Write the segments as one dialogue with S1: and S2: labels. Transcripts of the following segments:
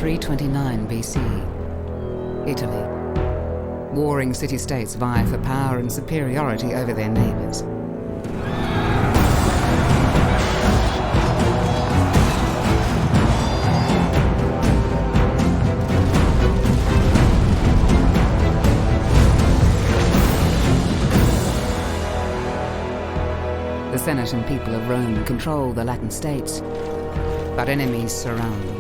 S1: 329 BC. Italy. Warring city-states vie for power and superiority over their neighbours. The Senate and people of Rome control the Latin states, but enemies surround them.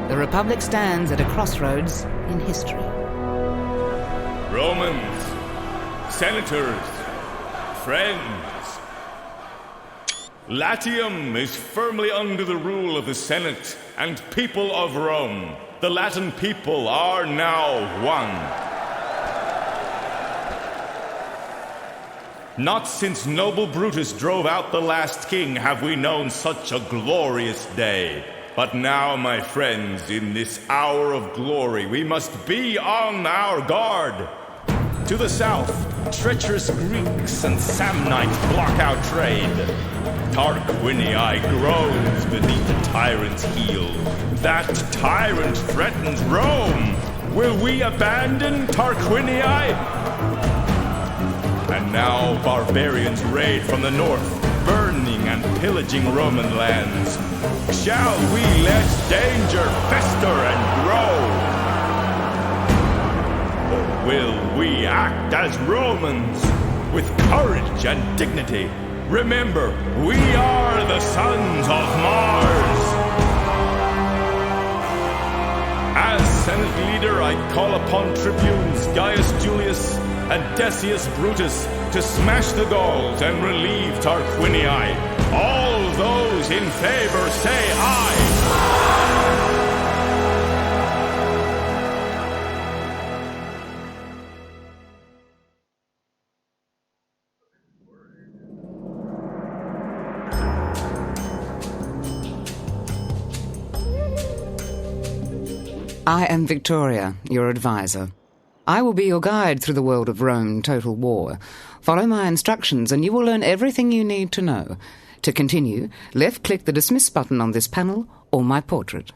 S1: The Republic stands at a crossroads in history.
S2: Romans, senators, friends. Latium is firmly under the rule of the Senate and people of Rome. The Latin people are now one. Not since noble Brutus drove out the last king have we known such a glorious day. But now, my friends, in this hour of glory, we must be on our guard. To the south, treacherous Greeks and Samnites block our trade. Tarquinii groans beneath the tyrant's heel. That tyrant threatens Rome. Will we abandon Tarquinii? And now barbarians raid from the north, burning and pillaging Roman lands. Shall we let danger fester and grow? Or will we act as Romans, with courage and dignity? Remember, we are the sons of Mars! As Senate leader, I call upon tribunes Gaius Julius and Decius Brutus to smash the Gauls and relieve Tarquinii. All those in favor say aye.
S1: I am Victoria, your advisor. I will be your guide through the world of Rome Total War. Follow my instructions and you will learn everything you need to know. To continue, left-click the Dismiss button on this panel or my portrait.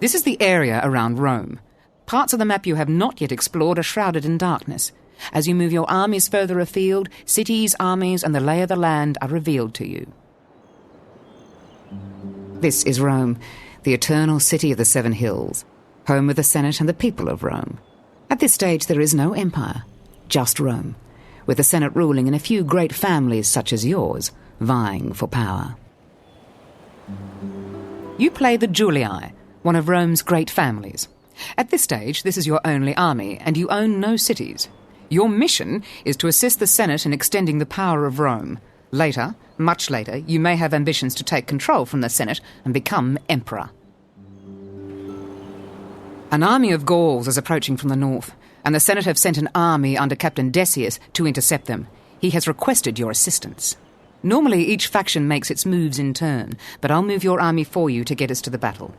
S1: This is the area around Rome. Parts of the map you have not yet explored are shrouded in darkness. As you move your armies further afield, cities, armies, and the lay of the land are revealed to you. This is Rome, the eternal city of the Seven Hills, home of the Senate and the people of Rome. At this stage there is no empire, just Rome, with the Senate ruling and a few great families such as yours vying for power. You play the Julii, one of Rome's great families. At this stage, this is your only army, and you own no cities. Your mission is to assist the Senate in extending the power of Rome. Later, much later, you may have ambitions to take control from the Senate and become emperor. An army of Gauls is approaching from the north, and the Senate have sent an army under Captain Decius to intercept them. He has requested your assistance. Normally, each faction makes its moves in turn, but I'll move your army for you to get us to the battle.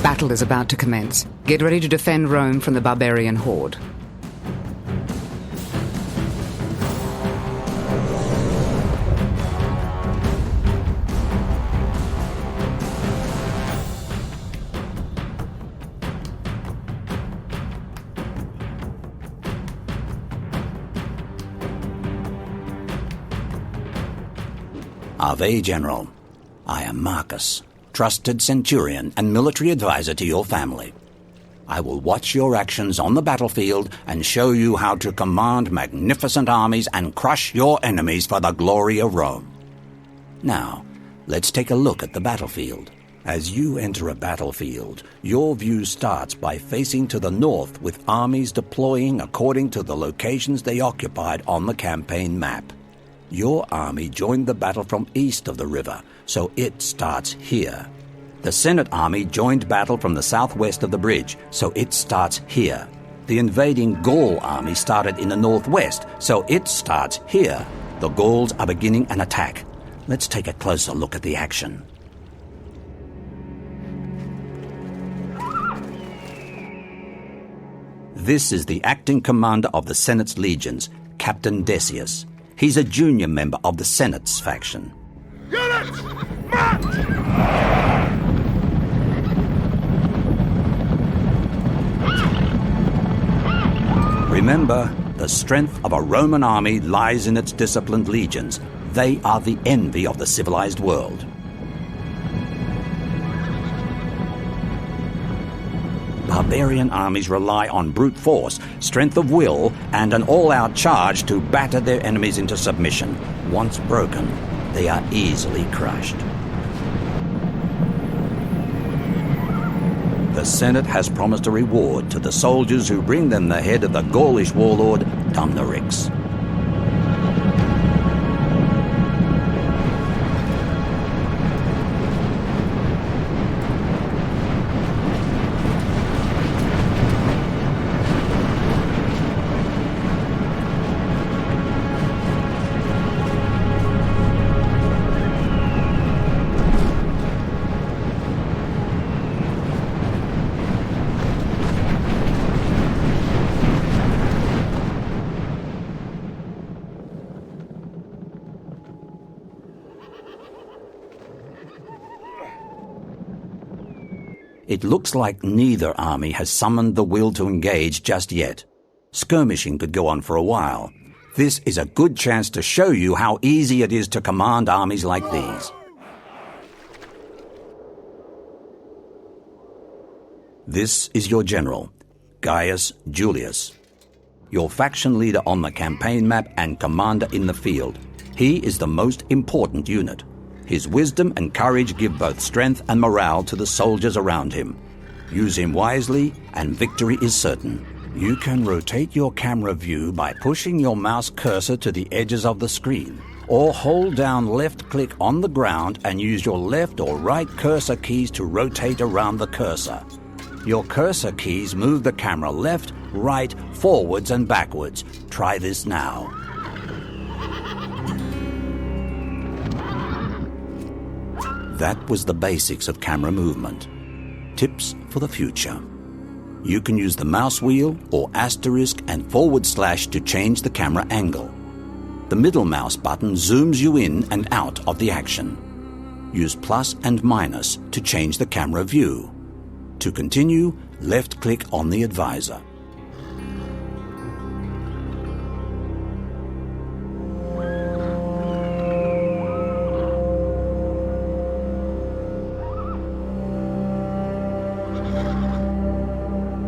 S1: Battle is about to commence. Get ready to defend Rome from the barbarian horde.
S3: Ave, General. I am Marcus, trusted centurion and military advisor to your family. I will watch your actions on the battlefield and show you how to command magnificent armies and crush your enemies for the glory of Rome. Now, let's take a look at the battlefield. As you enter a battlefield, your view starts by facing to the north with armies deploying according to the locations they occupied on the campaign map. Your army joined the battle from east of the river, so it starts here. The Senate army joined battle from the southwest of the bridge, so it starts here. The invading Gaul army started in the northwest, so it starts here. The Gauls are beginning an attack. Let's take a closer look at the action. This is the acting commander of the Senate's legions, Captain Decius. He's a junior member of the Senate's faction.
S2: Units, march!
S3: Remember, the strength of a Roman army lies in its disciplined legions. They are the envy of the civilized world. Barbarian armies rely on brute force, strength of will, and an all-out charge to batter their enemies into submission. Once broken, they are easily crushed. The Senate has promised a reward to the soldiers who bring them the head of the Gaulish warlord, Dumnorix. It looks like neither army has summoned the will to engage just yet. Skirmishing could go on for a while. This is a good chance to show you how easy it is to command armies like these. This is your general, Gaius Julius, your faction leader on the campaign map and commander in the field. He is the most important unit. His wisdom and courage give both strength and morale to the soldiers around him. Use him wisely and victory is certain. You can rotate your camera view by pushing your mouse cursor to the edges of the screen, or hold down left-click on the ground and use your left or right cursor keys to rotate around the cursor. Your cursor keys move the camera left, right, forwards and backwards. Try this now. That was the basics of camera movement. Tips for the future. You can use the mouse wheel or asterisk and / to change the camera angle. The middle mouse button zooms you in and out of the action. Use plus and minus to change the camera view. To continue, left-click on the advisor.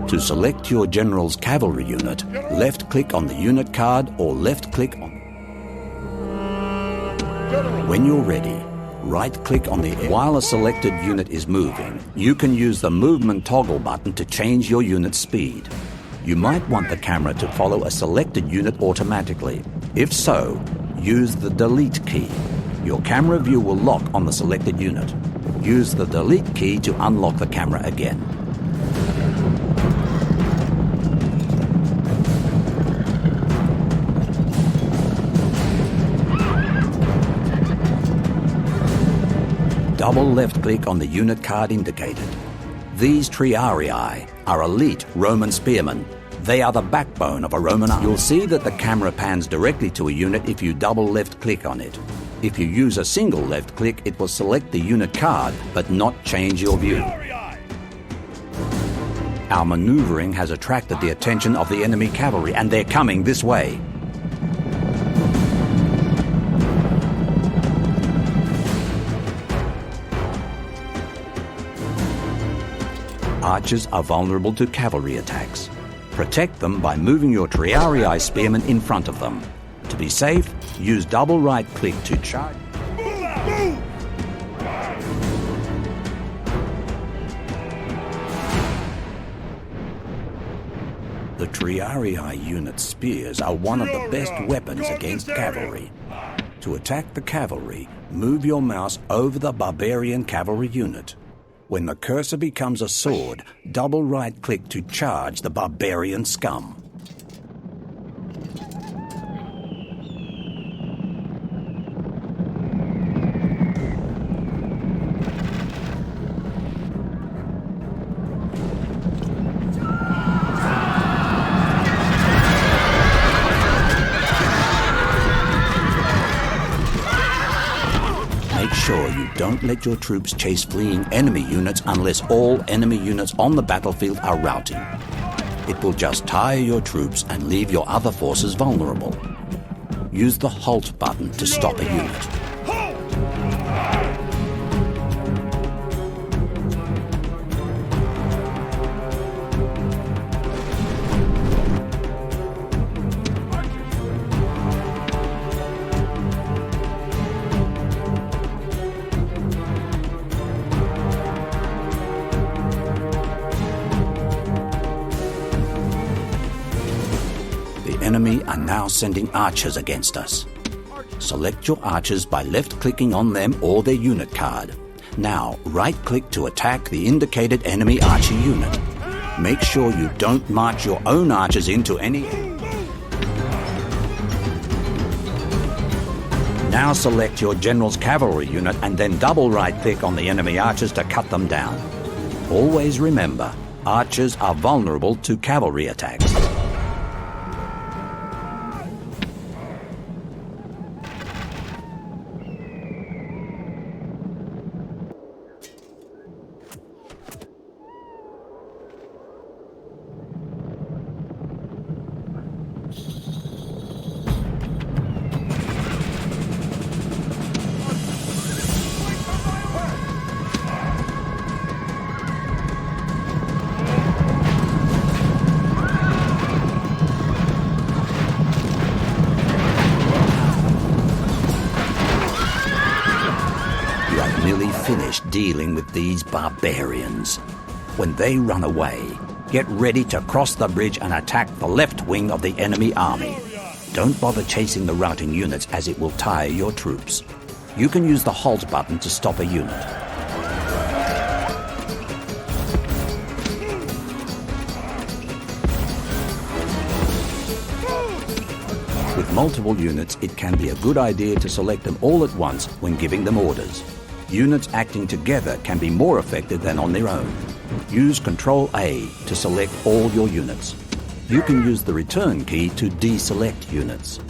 S3: To select your general's cavalry unit, left-click on the unit card or left-click on... When you're ready, right-click on the... While a selected unit is moving, you can use the movement toggle button to change your unit's speed. You might want the camera to follow a selected unit automatically. If so, use the delete key. Your camera view will lock on the selected unit. Use the delete key to unlock the camera again. Double left-click on the unit card indicated. These triarii are elite Roman spearmen. They are the backbone of a Roman army. You'll see that the camera pans directly to a unit if you double left-click on it. If you use a single left-click, it will select the unit card, but not change your view. Our maneuvering has attracted the attention of the enemy cavalry, and they're coming this way. Archers are vulnerable to cavalry attacks. Protect them by moving your triarii spearmen in front of them. To be safe, use double right-click to charge. The triarii unit's spears are one of the best weapons against cavalry. To attack the cavalry, move your mouse over the barbarian cavalry unit. When the cursor becomes a sword, double right-click to charge the barbarian scum. Make sure you don't let your troops chase fleeing enemy units unless all enemy units on the battlefield are routing. It will just tire your troops and leave your other forces vulnerable. Use the halt button to stop a unit. The enemy are now sending archers against us. Select your archers by left-clicking on them or their unit card. Now, right-click to attack the indicated enemy archer unit. Make sure you don't march your own archers into any... Now select your general's cavalry unit and then double right-click on the enemy archers to cut them down. Always remember, archers are vulnerable to cavalry attacks. Finished dealing with these barbarians. When they run away, get ready to cross the bridge and attack the left wing of the enemy army. Don't bother chasing the routing units as it will tire your troops. You can use the halt button to stop a unit. With multiple units, it can be a good idea to select them all at once when giving them orders. Units acting together can be more effective than on their own. Use Ctrl-A to select all your units. You can use the return key to deselect units.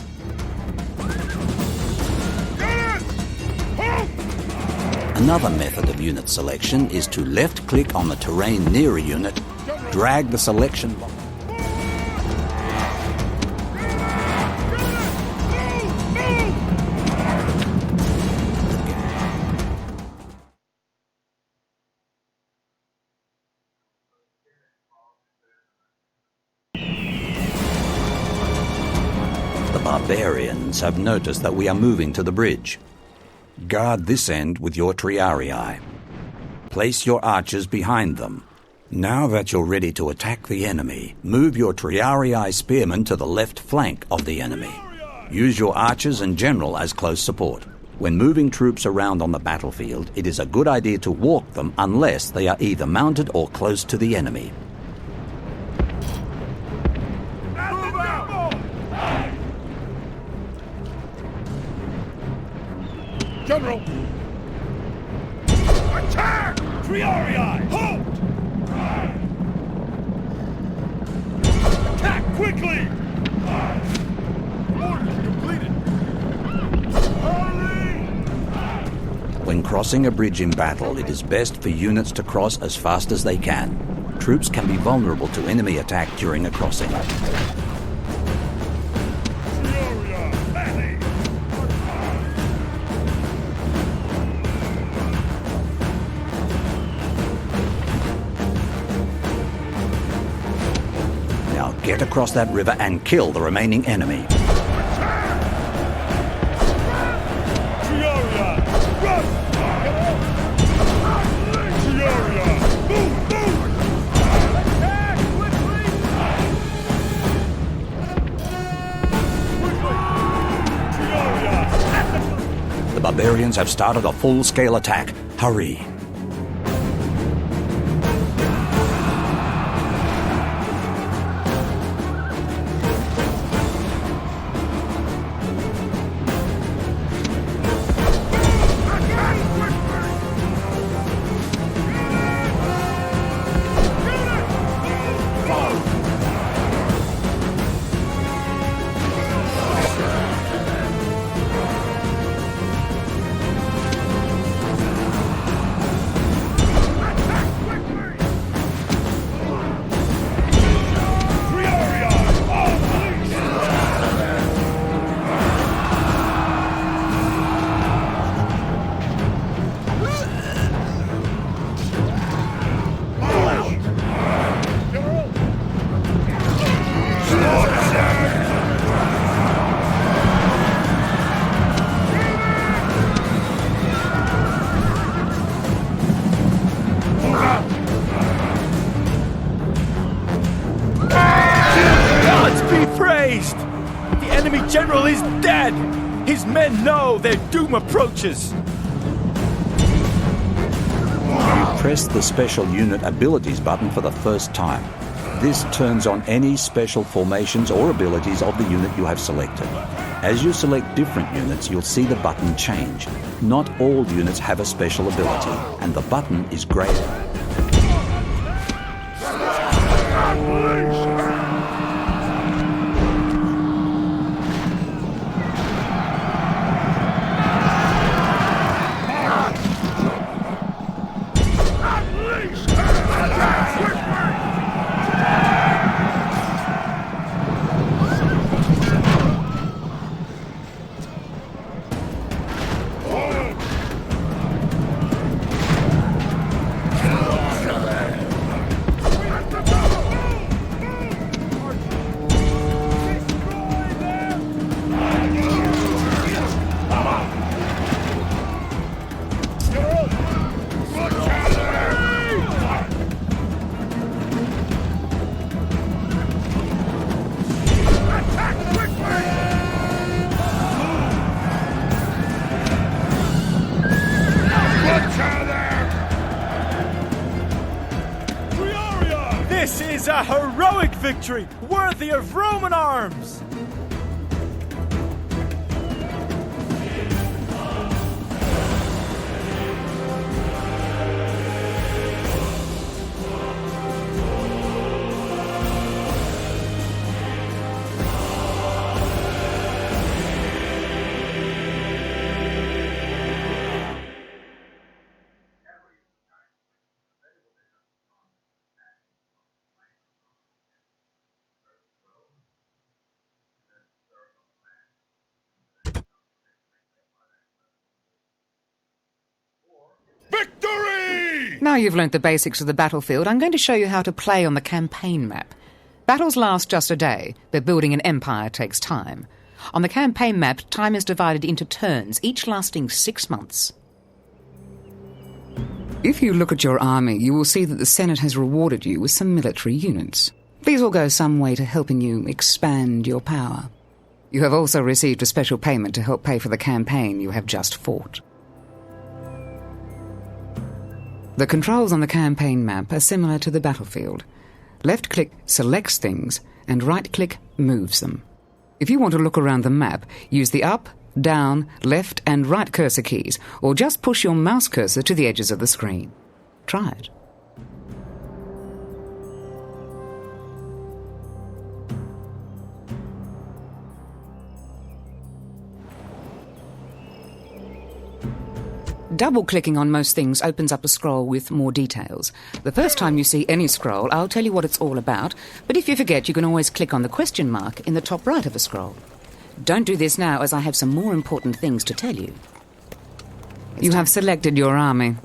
S3: Another method of unit selection is to left-click on the terrain near a unit, drag the selection box. Barbarians have noticed that we are moving to the bridge. Guard this end with your triarii. Place your archers behind them. Now that you're ready to attack the enemy, move your triarii spearmen to the left flank of the enemy. Use your archers and general as close support. When moving troops around on the battlefield, it is a good idea to walk them unless they are either mounted or close to the enemy.
S2: General! Attack! Triarii! Halt! Attack quickly! Orders completed! Hurry!
S3: When crossing a bridge in battle, it is best for units to cross as fast as they can. Troops can be vulnerable to enemy attack during a crossing. Get across that river and kill the remaining enemy. The barbarians have started a full-scale attack. Hurry!
S4: is dead! His men know their doom approaches!
S3: You press the Special Unit Abilities button for the first time. This turns on any special formations or abilities of the unit you have selected. As you select different units, you'll see the button change. Not all units have a special ability, and the button is greater.
S4: This is a heroic victory, worthy of Roman arms!
S2: Victory!
S1: Now you've learnt the basics of the battlefield, I'm going to show you how to play on the campaign map. Battles last just a day, but building an empire takes time. On the campaign map, time is divided into turns, each lasting 6 months. If you look at your army, you will see that the Senate has rewarded you with some military units. These will go some way to helping you expand your power. You have also received a special payment to help pay for the campaign you have just fought. The controls on the campaign map are similar to the battlefield. Left-click selects things, and right-click moves them. If you want to look around the map, use the up, down, left and right cursor keys, or just push your mouse cursor to the edges of the screen. Try it. Double-clicking on most things opens up a scroll with more details. The first time you see any scroll, I'll tell you what it's all about, but if you forget, you can always click on the question mark in the top right of a scroll. Don't do this now, as I have some more important things to tell you. You have selected your army.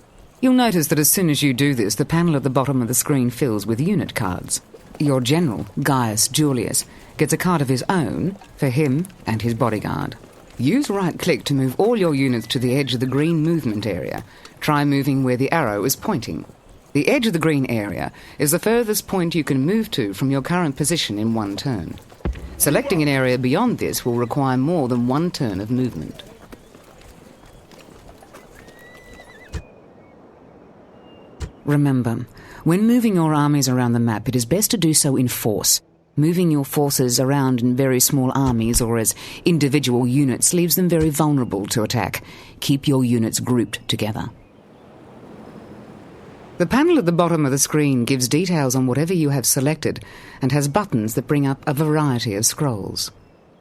S1: You'll notice that as soon as you do this, the panel at the bottom of the screen fills with unit cards. Your general, Gaius Julius, gets a card of his own for him and his bodyguard. Use right-click to move all your units to the edge of the green movement area. Try moving where the arrow is pointing. The edge of the green area is the furthest point you can move to from your current position in one turn. Selecting an area beyond this will require more than one turn of movement. Remember, when moving your armies around the map, it is best to do so in force. Moving your forces around in very small armies or as individual units leaves them very vulnerable to attack. Keep your units grouped together. The panel at the bottom of the screen gives details on whatever you have selected and has buttons that bring up a variety of scrolls.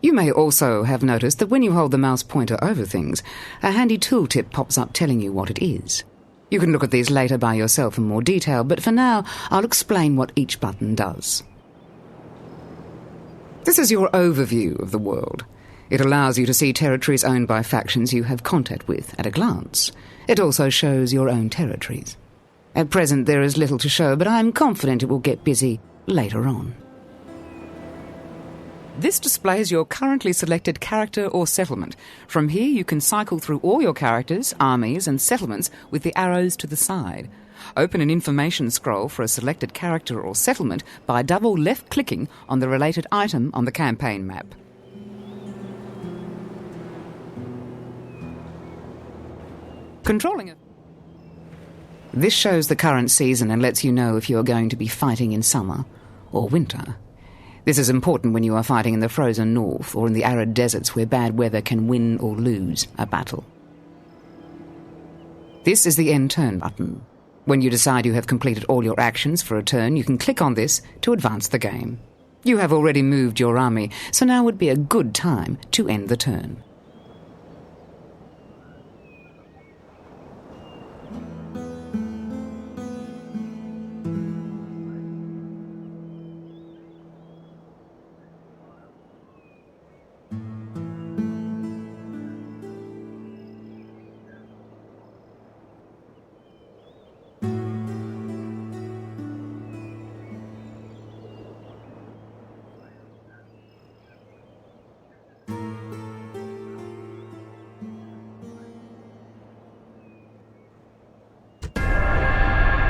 S1: You may also have noticed that when you hold the mouse pointer over things, a handy tooltip pops up telling you what it is. You can look at these later by yourself in more detail, but for now I'll explain what each button does. This is your overview of the world. It allows you to see territories owned by factions you have contact with at a glance. It also shows your own territories. At present there is little to show, but I'm confident it will get busy later on. This displays your currently selected character or settlement. From here you can cycle through all your characters, armies and settlements with the arrows to the side. Open an information scroll for a selected character or settlement by double left-clicking on the related item on the campaign map. Controlling it. This shows the current season and lets you know if you are going to be fighting in summer or winter. This is important when you are fighting in the frozen north or in the arid deserts where bad weather can win or lose a battle. This is the end turn button. When you decide you have completed all your actions for a turn, you can click on this to advance the game. You have already moved your army, so now would be a good time to end the turn.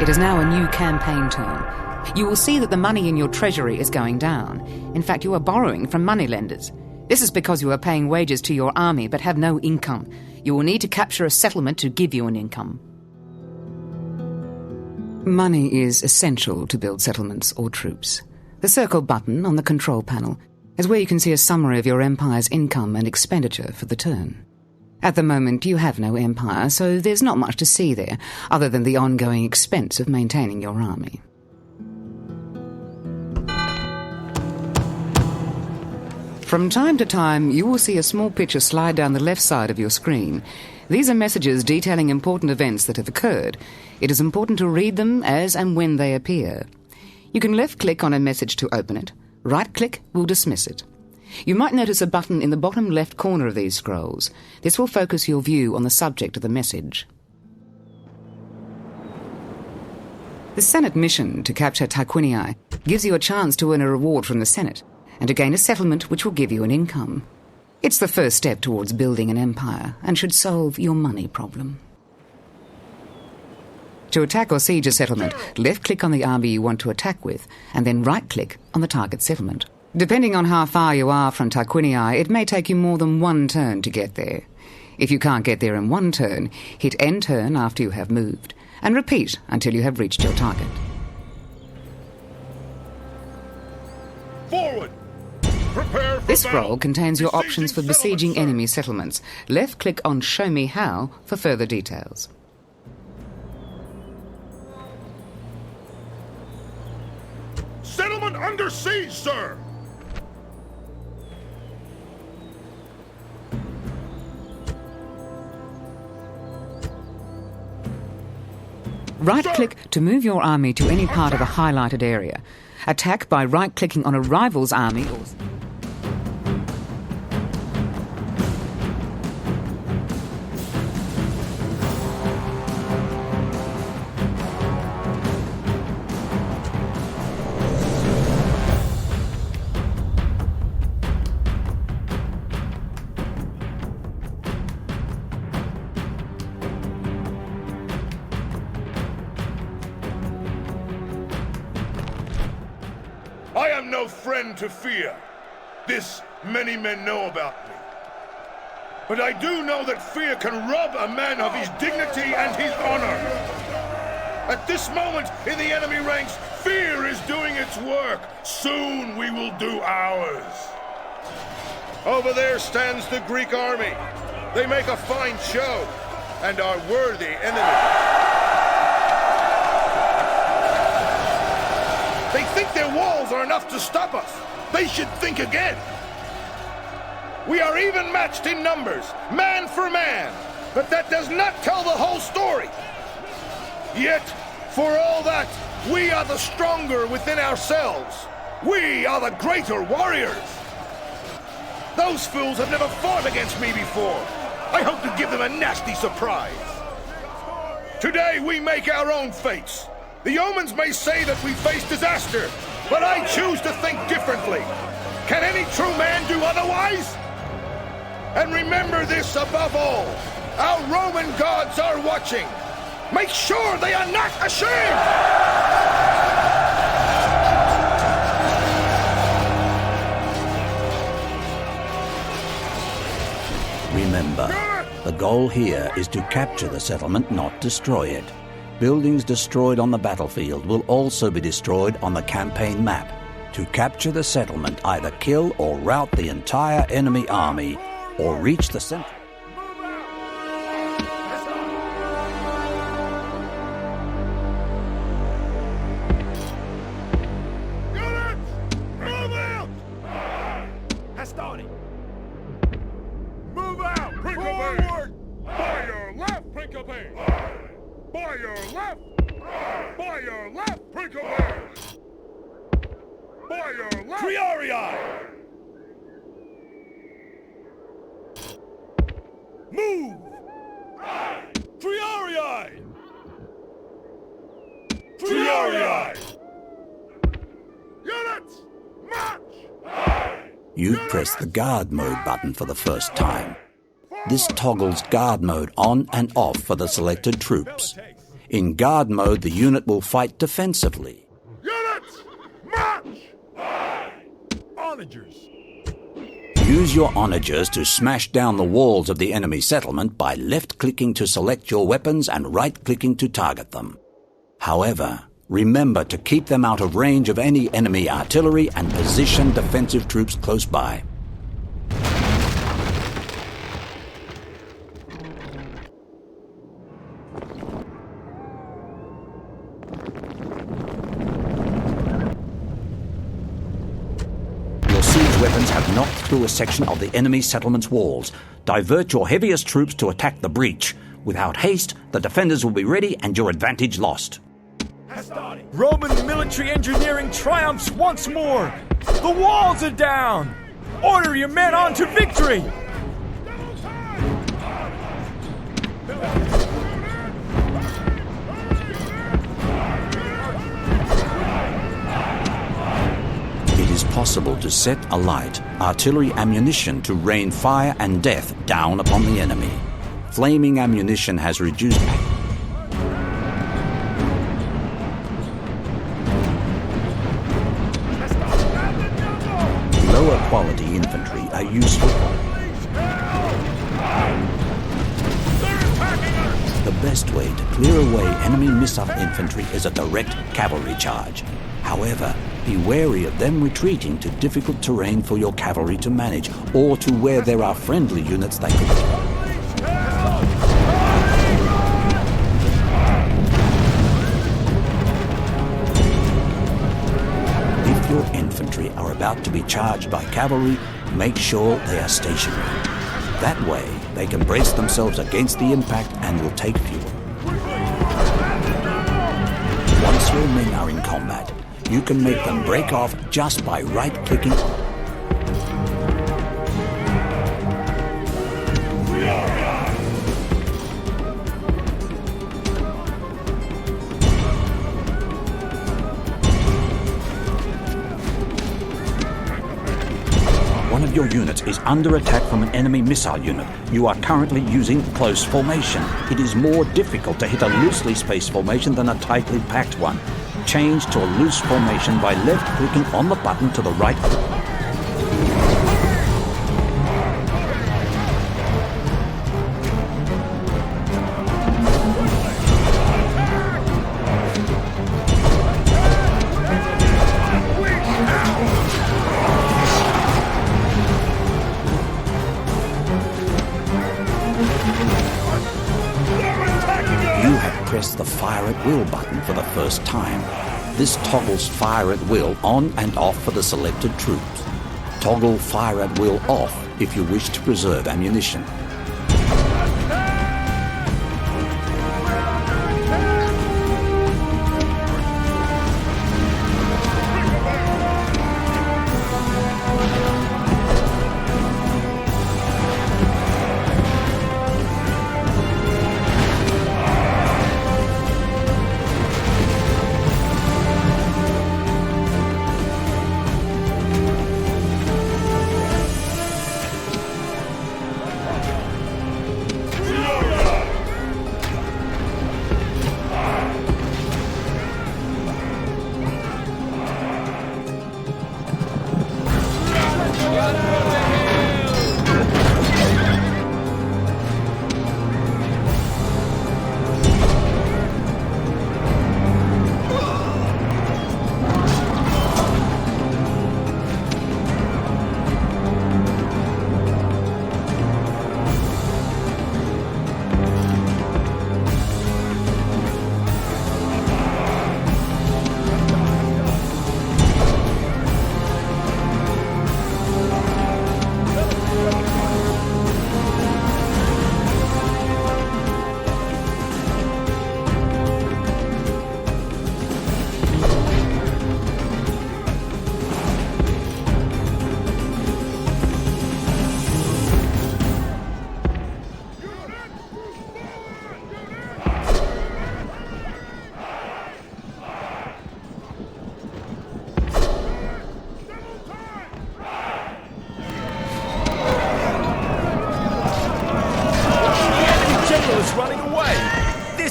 S1: It is now a new campaign turn. You will see that the money in your treasury is going down. In fact, you are borrowing from moneylenders. This is because you are paying wages to your army but have no income. You will need to capture a settlement to give you an income. Money is essential to build settlements or troops. The circle button on the control panel is where you can see a summary of your empire's income and expenditure for the turn. At the moment, you have no empire, so there's not much to see there, other than the ongoing expense of maintaining your army. From time to time, you will see a small picture slide down the left side of your screen. These are messages detailing important events that have occurred. It is important to read them as and when they appear. You can left-click on a message to open it. Right-click will dismiss it. You might notice a button in the bottom left corner of these scrolls. This will focus your view on the subject of the message. The Senate mission to capture Tarquinii gives you a chance to earn a reward from the Senate and to gain a settlement which will give you an income. It's the first step towards building an empire and should solve your money problem. To attack or siege a settlement, left-click on the army you want to attack with and then right-click on the target settlement. Depending on how far you are from Tarquinii, it may take you more than one turn to get there. If you can't get there in one turn, hit end turn after you have moved, and repeat until you have reached your target.
S2: Forward! Prepare for
S1: This
S2: battle.
S1: scroll contains your
S2: Besieging
S1: options for besieging
S2: settlements, sir.
S1: enemy settlements. Left-click on Show Me How for further details.
S2: Settlement under siege, sir!
S1: Right-click to move your army to any part of a highlighted area. Attack by right-clicking on a rival's army or...
S2: I am no friend to fear. This many men know about me. But I do know that fear can rob a man of his dignity and his honor. At this moment in the enemy ranks, fear is doing its work. Soon we will do ours. Over there stands the Greek army. They make a fine show and are worthy enemies. They think their walls are enough to stop us. They should think again. We are even matched in numbers, man for man, but that does not tell the whole story. Yet, for all that, we are the stronger within ourselves. We are the greater warriors. Those fools have never fought against me before. I hope to give them a nasty surprise. Today we make our own fates. The omens may say that we face disaster, but I choose to think differently. Can any true man do otherwise? And remember this above all, our Roman gods are watching. Make sure they are not ashamed!
S3: Remember, The goal here is to capture the settlement, not destroy it. Buildings destroyed on the battlefield will also be destroyed on the campaign map. To capture the settlement, either kill or rout the entire enemy army, or reach the center.
S2: Move out! Forward! By your left, Prinkle-Bay! By your left! By your left, Prinkle-Bay! By your left! Triarii! Move! Triarii! Triarii! Units! March!
S3: You've pressed the guard mode button for the first time. This toggles guard mode on and off for the selected troops. In guard mode, the unit will fight defensively.
S2: Units! March! Onagers!
S3: Use your onagers to smash down the walls of the enemy settlement by left-clicking to select your weapons and right-clicking to target them. However, remember to keep them out of range of any enemy artillery and position defensive troops close by. Your siege weapons have knocked through a section of the enemy settlement's walls. Divert your heaviest troops to attack the breach. Without haste, the defenders will be ready and your advantage lost.
S4: Roman military engineering triumphs once more! The walls are down! Order your men on to victory!
S3: It is possible to set alight artillery ammunition to rain fire and death down upon the enemy. Flaming ammunition has reduced lower quality infantry are useful. The best way to clear away enemy missile infantry is a direct cavalry charge. However, be wary of them retreating to difficult terrain for your cavalry to manage, or to where there are friendly units they could. If your infantry are about to be charged by cavalry, make sure they are stationary. That way, they can brace themselves against the impact and will take fuel. Once your men are in combat, you can make them break off just by right-clicking. One of your units is under attack from an enemy missile unit. You are currently using close formation. It is more difficult to hit a loosely spaced formation than a tightly packed one. Change to a loose formation by left-clicking on the button to the right. You have pressed the Fire at Will button for the first time. This toggles Fire at Will on and off for the selected troops. Toggle Fire at Will off if you wish to preserve ammunition.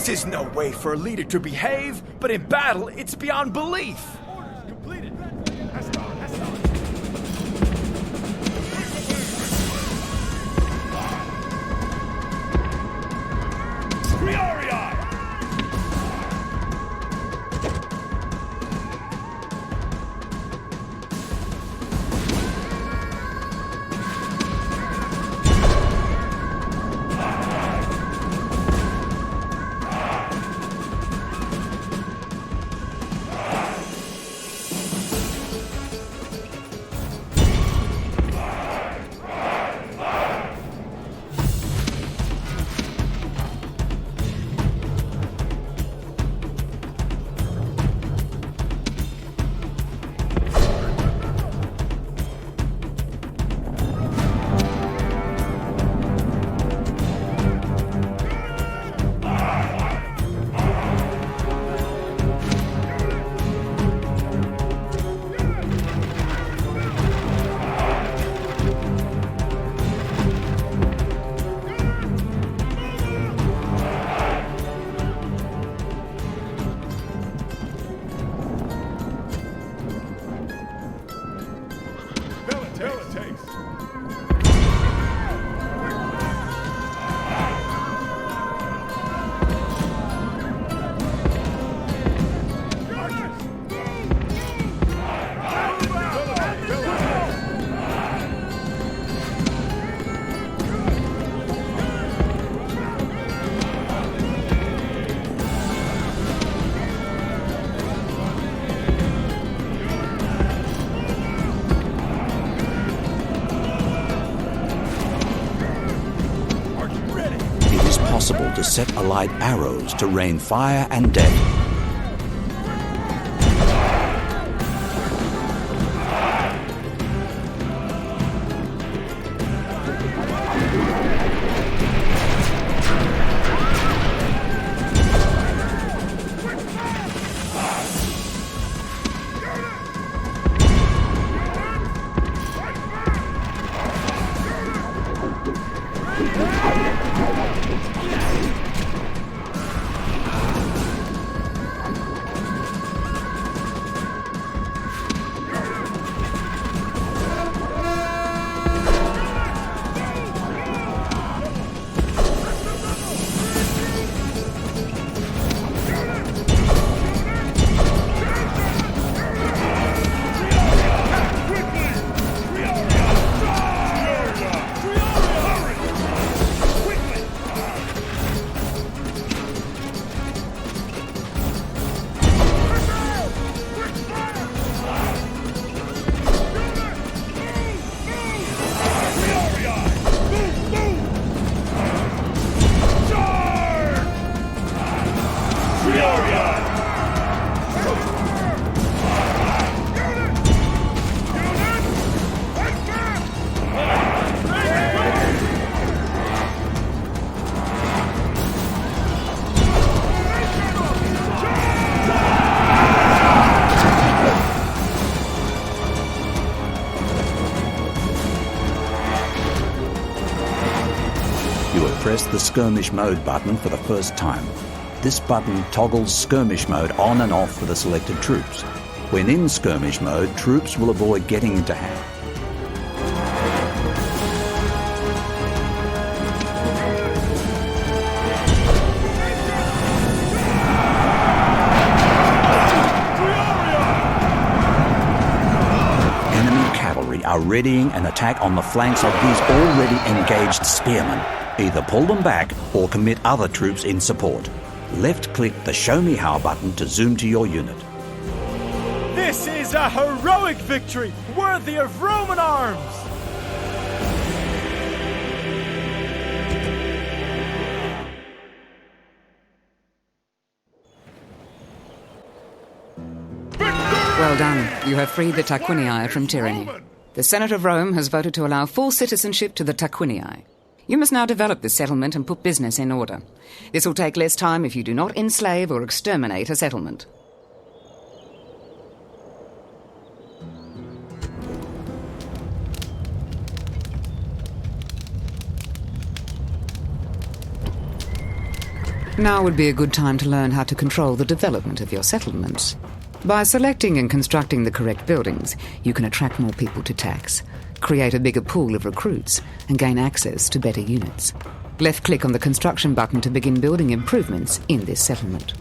S4: This is no way for a leader to behave, but in battle, it's beyond belief. Completed.
S3: Possible to set alight arrows to rain fire and death. Press the skirmish mode button for the first time. This button toggles skirmish mode on and off for the selected troops. When in skirmish mode, troops will avoid getting into hand. Enemy cavalry are readying an attack on the flanks of these already engaged spearmen. Either pull them back or commit other troops in support. Left-click the Show Me How button to zoom to your unit.
S4: This is a heroic victory, worthy of Roman arms!
S1: Well done. You have freed the Tarquinii from tyranny. The Senate of Rome has voted to allow full citizenship to the Tarquinii. You must now develop this settlement and put business in order. This will take less time if you do not enslave or exterminate a settlement. Now would be a good time to learn how to control the development of your settlements. By selecting and constructing the correct buildings, you can attract more people to tax, create a bigger pool of recruits, and gain access to better units. Left-click on the construction button to begin building improvements in this settlement.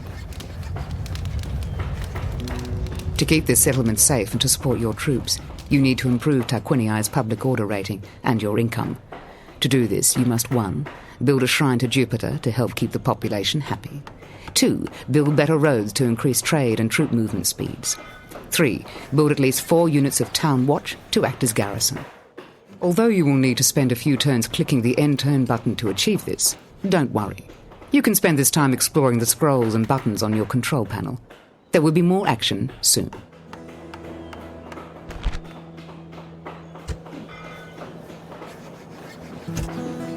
S1: To keep this settlement safe and to support your troops, you need to improve Tarquiniai's public order rating and your income. To do this, you must 1. Build a shrine to Jupiter to help keep the population happy. 2. Build better roads to increase trade and troop movement speeds. 3. Build at least 4 units of town watch to act as garrison. Although you will need to spend a few turns clicking the end turn button to achieve this, don't worry. You can spend this time exploring the scrolls and buttons on your control panel. There will be more action soon.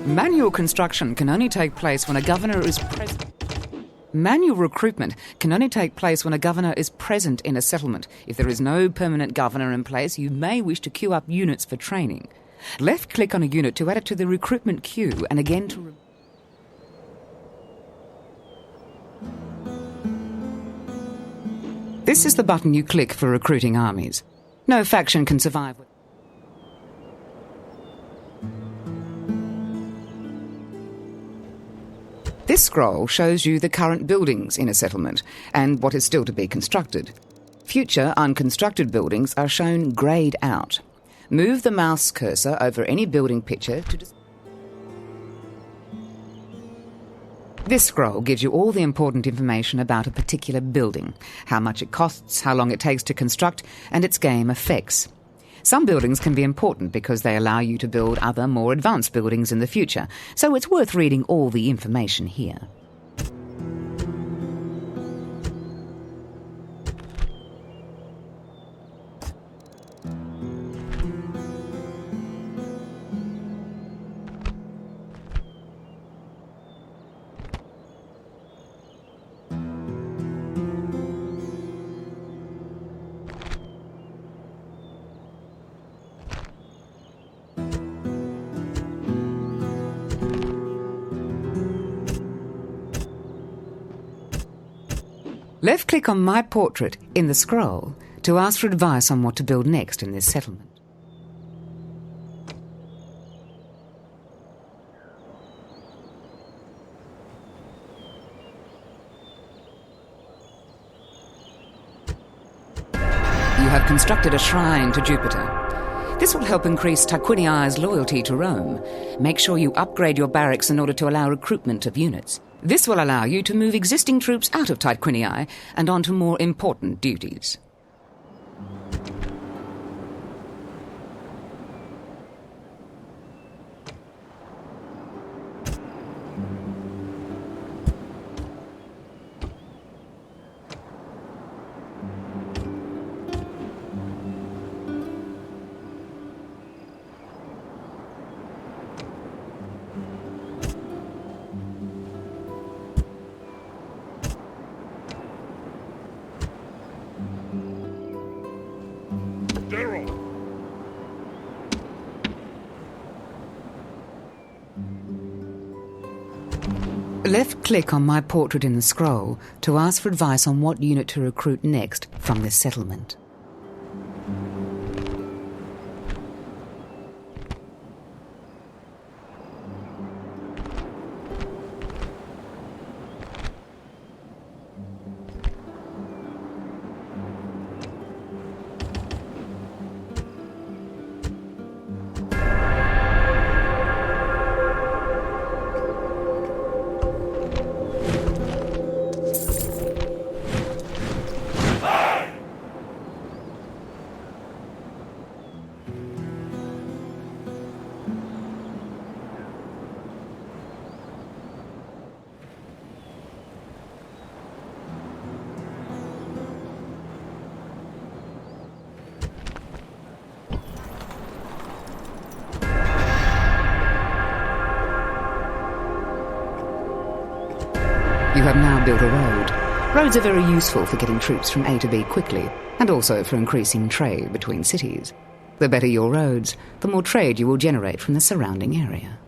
S1: Manual construction can only take place when a governor is present. Manual recruitment can only take place when a governor is present in a settlement. If there is no permanent governor in place, you may wish to queue up units for training. Left-click on a unit to add it to the recruitment queue, and again to... This is the button you click for recruiting armies. No faction can survive with... This scroll shows you the current buildings in a settlement and what is still to be constructed. Future unconstructed buildings are shown greyed out. Move the mouse cursor over any building picture to... This scroll gives you all the important information about a particular building, how much it costs, how long it takes to construct, and its game effects. Some buildings can be important because they allow you to build other, more advanced buildings in the future, so it's worth reading all the information here. Left-click on My Portrait in the scroll to ask for advice on what to build next in this settlement. You have constructed a shrine to Jupiter. This will help increase Tarquiniai's loyalty to Rome. Make sure you upgrade your barracks in order to allow recruitment of units. This will allow you to move existing troops out of Tarquinii and onto more important duties. Left-click on My Portrait in the scroll to ask for advice on what unit to recruit next from this settlement. You have now built a road. Roads are very useful for getting troops from A to B quickly, and also for increasing trade between cities. The better your roads, the more trade you will generate from the surrounding area.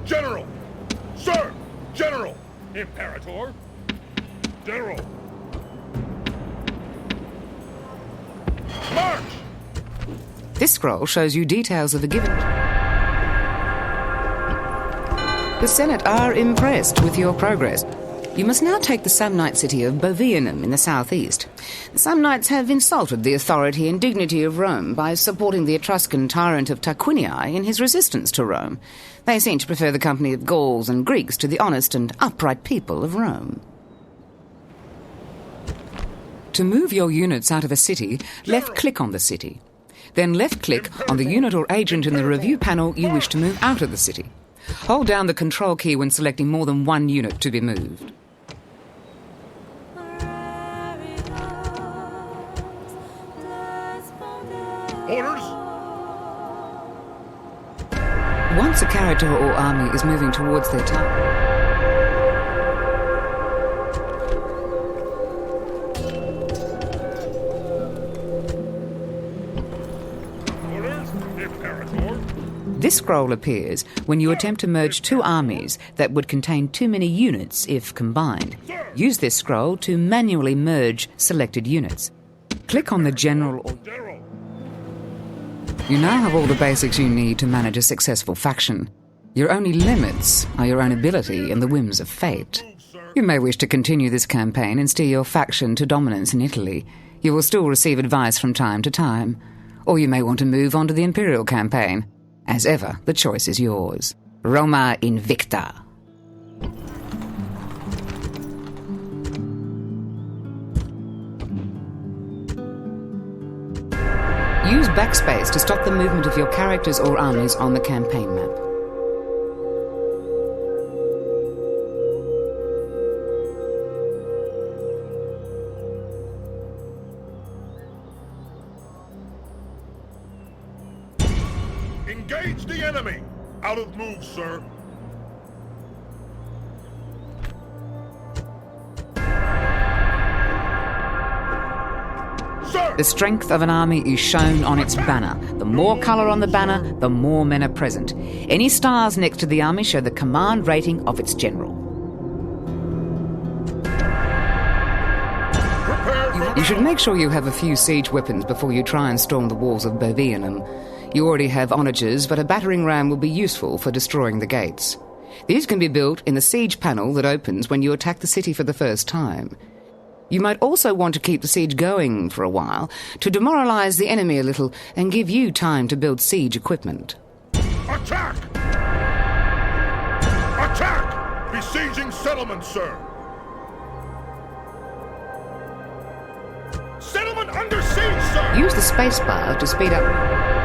S5: General! Sir! General! Imperator! General! March!
S1: This scroll shows you details of the given. The Senate are impressed with your progress. You must now take the Samnite city of Bovianum in the southeast. The Samnites have insulted the authority and dignity of Rome by supporting the Etruscan tyrant of Tarquinii in his resistance to Rome. They seem to prefer the company of Gauls and Greeks to the honest and upright people of Rome. To move your units out of a city, left-click on the city. Then left-click on the unit or agent in the review panel you wish to move out of the city. Hold down the Control key when selecting more than one unit to be moved.
S5: Orders?
S1: Once a character or army is moving towards their target, this scroll appears when you attempt to merge two armies that would contain too many units if combined. Use this scroll to manually merge selected units. Click on the General or... You now have all the basics you need to manage a successful faction. Your only limits are your own ability and the whims of fate. You may wish to continue this campaign and steer your faction to dominance in Italy. You will still receive advice from time to time. Or you may want to move on to the Imperial campaign. As ever, the choice is yours. Roma Invicta. Use backspace to stop the movement of your characters or armies on the campaign map.
S5: Engage the enemy! Out of move, sir. Sir!
S1: The strength of an army is shown on its banner. The more colour on the banner, the more men are present. Any stars next to the army show the command rating of its general. You should make sure you have a few siege weapons before you try and storm the walls of Bovianum. You already have onagers, but a battering ram will be useful for destroying the gates. These can be built in the siege panel that opens when you attack the city for the first time. You might also want to keep the siege going for a while to demoralise the enemy a little and give you time to build siege equipment.
S5: Attack! Attack! Besieging settlement, sir! Settlement under siege, sir!
S1: Use the spacebar to speed up.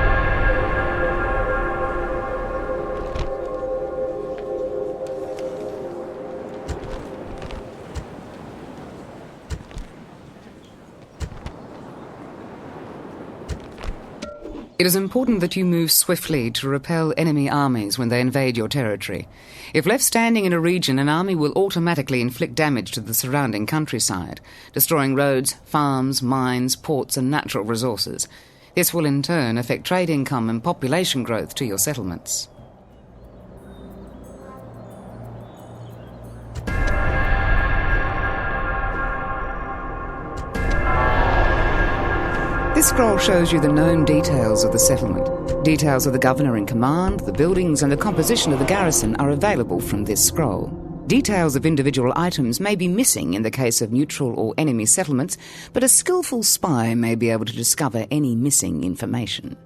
S1: It is important that you move swiftly to repel enemy armies when they invade your territory. If left standing in a region, an army will automatically inflict damage to the surrounding countryside, destroying roads, farms, mines, ports and natural resources. This will in turn affect trade income and population growth to your settlements. This scroll shows you the known details of the settlement. Details of the governor in command, the buildings and the composition of the garrison are available from this scroll. Details of individual items may be missing in the case of neutral or enemy settlements, but a skillful spy may be able to discover any missing information.